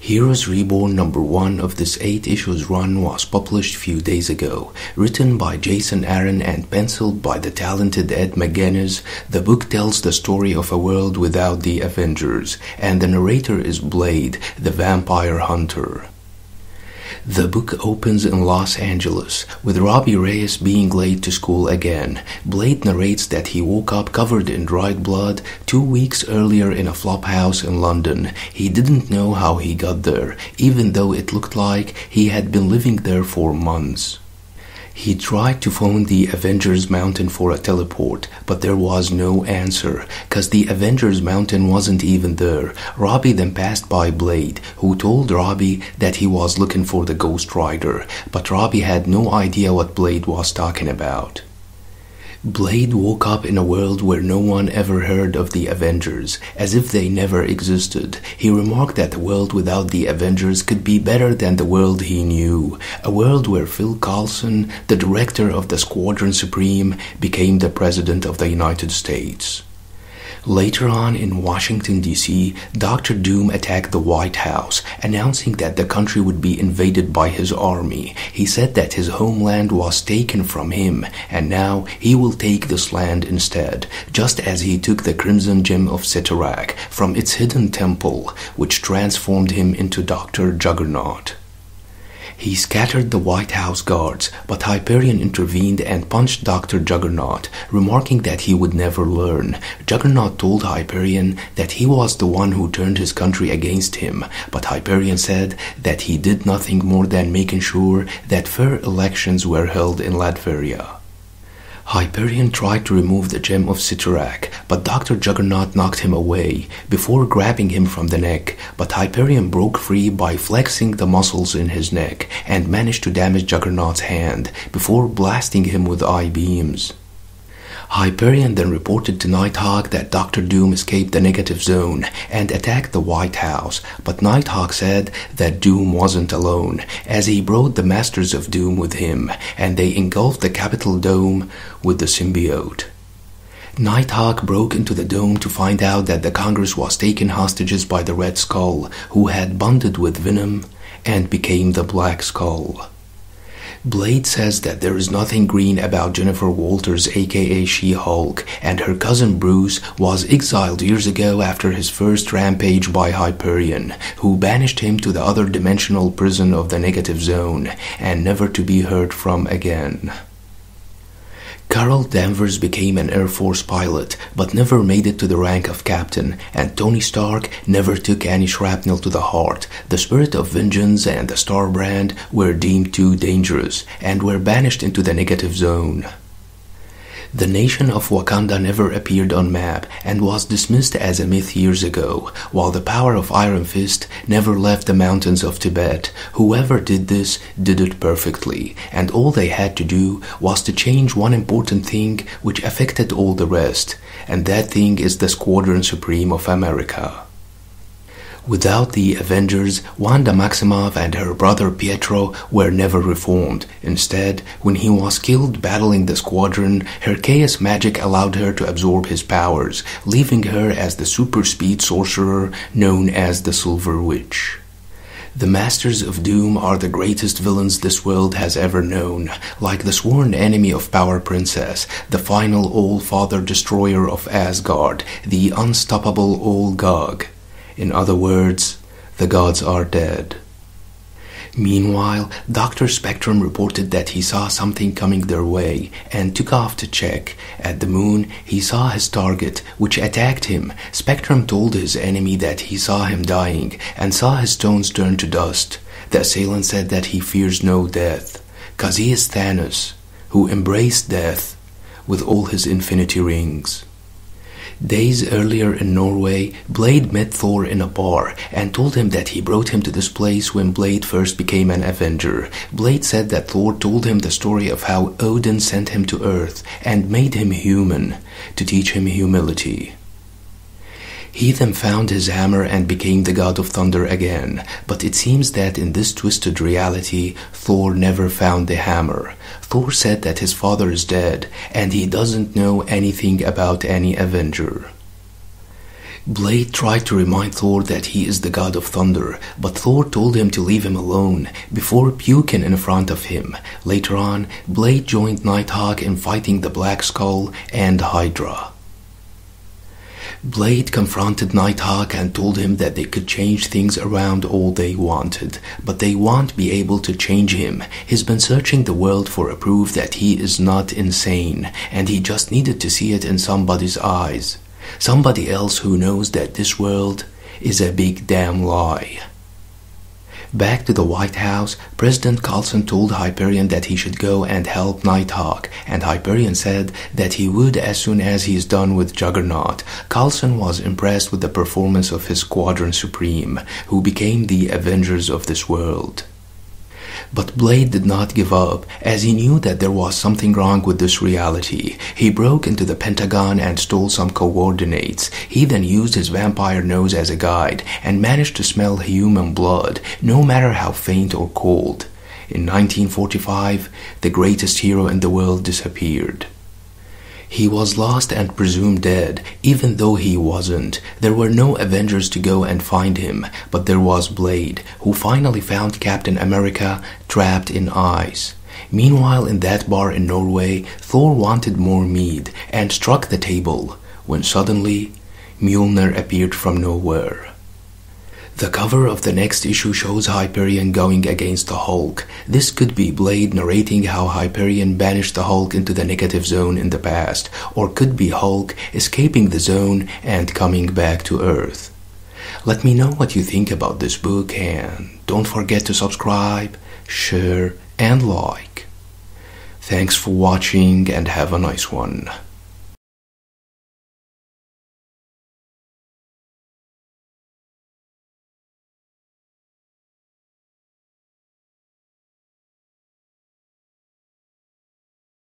Heroes Reborn number 1 of this 8 issues run was published few days ago. Written by Jason Aaron and penciled by the talented Ed McGuinness, the book tells the story of a world without the Avengers, and the narrator is Blade, the vampire hunter. The book opens in Los Angeles, with Robbie Reyes being late to school again. Blade narrates that he woke up covered in dried blood 2 weeks earlier in a flop house in London. He didn't know how he got there, even though it looked like he had been living there for months. He tried to phone the Avengers Mountain for a teleport, but there was no answer, cause the Avengers Mountain wasn't even there. Robbie then passed by Blade, who told Robbie that he was looking for the Ghost Rider, but Robbie had no idea what Blade was talking about. Blade woke up in a world where no one ever heard of the Avengers, as if they never existed. He remarked that a world without the Avengers could be better than the world he knew, a world where Phil Coulson, the director of the Squadron Supreme, became the President of the United States. Later on in Washington, D.C., Dr. Doom attacked the White House, announcing that the country would be invaded by his army. He said that his homeland was taken from him, and now he will take this land instead, just as he took the Crimson Gem of Cyttorak from its hidden temple, which transformed him into Dr. Juggernaut. He scattered the White House guards, but Hyperion intervened and punched Dr. Juggernaut, remarking that he would never learn. Juggernaut told Hyperion that he was the one who turned his country against him, but Hyperion said that he did nothing more than making sure that fair elections were held in Latveria. Hyperion tried to remove the Gem of Cyttorak, but Dr. Juggernaut knocked him away before grabbing him from the neck, but Hyperion broke free by flexing the muscles in his neck and managed to damage Juggernaut's hand before blasting him with eye beams. Hyperion then reported to Nighthawk that Dr. Doom escaped the negative zone and attacked the White House, but Nighthawk said that Doom wasn't alone, as he brought the Masters of Doom with him, and they engulfed the Capitol Dome with the symbiote. Nighthawk broke into the dome to find out that the Congress was taken hostages by the Red Skull, who had bonded with Venom and became the Black Skull. Blade says that there is nothing green about Jennifer Walters, aka She-Hulk, and her cousin Bruce was exiled years ago after his first rampage by Hyperion, who banished him to the other dimensional prison of the negative zone, and never to be heard from again. Carol Danvers became an Air Force pilot, but never made it to the rank of captain, and Tony Stark never took any shrapnel to the heart. The Spirit of Vengeance and the Star Brand were deemed too dangerous, and were banished into the negative zone. The nation of Wakanda never appeared on map and was dismissed as a myth years ago, while the power of Iron Fist never left the mountains of Tibet. Whoever did this did it perfectly, and all they had to do was to change one important thing which affected all the rest, and that thing is the Squadron Supreme of America. Without the Avengers, Wanda Maximoff and her brother Pietro were never reformed. Instead, when he was killed battling the Squadron, her chaos magic allowed her to absorb his powers, leaving her as the super-speed sorcerer known as the Silver Witch. The Masters of Doom are the greatest villains this world has ever known, like the sworn enemy of Power Princess, the final All-Father destroyer of Asgard, the unstoppable All-Gog. In other words, the gods are dead. Meanwhile, Dr. Spectrum reported that he saw something coming their way and took off to check. At the moon, he saw his target, which attacked him. Spectrum told his enemy that he saw him dying and saw his stones turn to dust. The assailant said that he fears no death, cause he is Thanos, who embraced death with all his infinity rings. Days earlier in Norway, Blade met Thor in a bar and told him that he brought him to this place when Blade first became an Avenger. Blade said that Thor told him the story of how Odin sent him to Earth and made him human to teach him humility. He then found his hammer and became the god of thunder again, but it seems that in this twisted reality, Thor never found the hammer. Thor said that his father is dead, and he doesn't know anything about any Avenger. Blade tried to remind Thor that he is the god of thunder, but Thor told him to leave him alone before puking in front of him. Later on, Blade joined Nighthawk in fighting the Black Skull and Hydra. Blade confronted Nighthawk and told him that they could change things around all they wanted, but they won't be able to change him. He's been searching the world for a proof that he is not insane, and he just needed to see it in somebody's eyes. Somebody else who knows that this world is a big damn lie. Back to the White House, President Coulson told Hyperion that he should go and help Nighthawk, and Hyperion said that he would as soon as he is done with Juggernaut. Coulson was impressed with the performance of his Squadron Supreme, who became the Avengers of this world. But Blade did not give up, as he knew that there was something wrong with this reality. He broke into the Pentagon and stole some coordinates. He then used his vampire nose as a guide and managed to smell human blood, no matter how faint or cold. In 1945, the greatest hero in the world disappeared. He was lost and presumed dead, even though he wasn't. There were no Avengers to go and find him, but there was Blade, who finally found Captain America trapped in ice. Meanwhile, in that bar in Norway, Thor wanted more mead and struck the table, when suddenly Mjolnir appeared from nowhere. The cover of the next issue shows Hyperion going against the Hulk. This could be Blade narrating how Hyperion banished the Hulk into the negative zone in the past, or could be Hulk escaping the zone and coming back to Earth. Let me know what you think about this book, and don't forget to subscribe, share, and like. Thanks for watching and have a nice one.